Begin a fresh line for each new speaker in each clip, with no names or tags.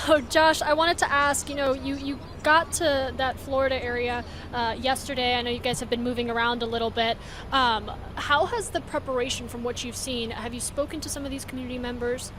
So, Josh, I wanted to ask, you got to that Florida area yesterday. I know you guys have been moving around a little bit. How has the preparation from what you've seen? Have you spoken to some of these community members?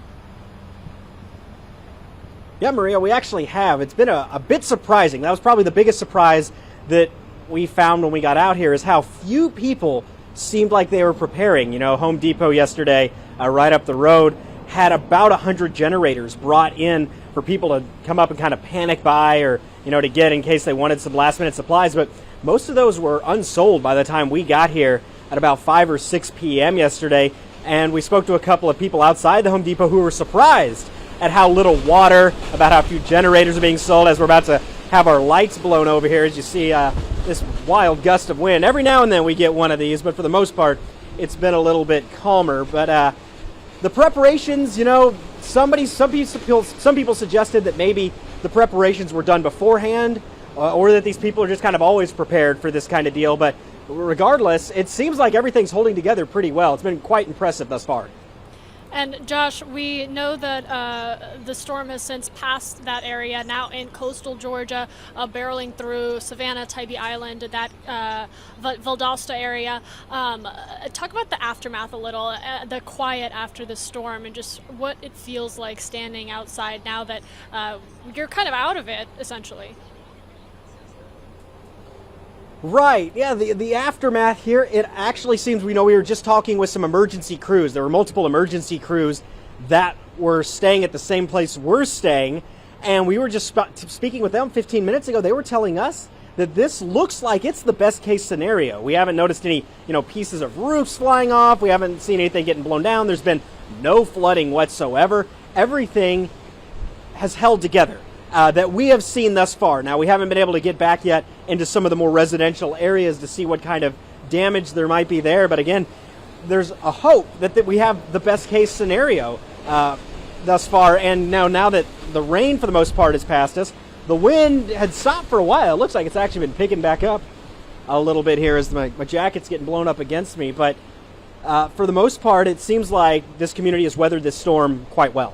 Yeah, Maria, we actually have. It's been a bit surprising. That was probably the biggest surprise that we found when we got out here, is how few people seemed like they were preparing. Home Depot yesterday, right up the road, had about 100 generators brought in for people to come up and kind of panic buy, or to get in case they wanted some last minute supplies. But most of those were unsold by the time we got here at about 5 or 6 p.m. yesterday. And we spoke to a couple of people outside the Home Depot who were surprised at how little water, about how few generators are being sold, as we're about to have our lights blown over here. As you see, this wild gust of wind. Every now and then we get one of these, but for the most part, it's been a little bit calmer. But the preparations, some people suggested that maybe the preparations were done beforehand, or that these people are just kind of always prepared for this kind of deal. But regardless, it seems like everything's holding together pretty well. It's been quite impressive thus far.
And Josh, we know that the storm has since passed that area, now in coastal Georgia, barreling through Savannah, Tybee Island, that Valdosta area. Talk about the aftermath a little, the quiet after the storm, and just what it feels like standing outside now that you're kind of out of it, essentially.
Right, yeah, the aftermath here, it actually seems, we were just talking with some emergency crews. There were multiple emergency crews that were staying at the same place we're staying, and we were just speaking with them 15 minutes ago. They were telling us that this looks like it's the best case scenario. We haven't noticed any, pieces of roofs flying off. We haven't seen anything getting blown down. There's been no flooding whatsoever. Everything has held together that we have seen thus far. Now, we haven't been able to get back yet into some of the more residential areas to see what kind of damage there might be there. But again, there's a hope that we have the best case scenario thus far. And now that the rain for the most part has passed us, the wind had stopped for a while. It looks like it's actually been picking back up a little bit here as my jacket's getting blown up against me. But for the most part, it seems like this community has weathered this storm quite well.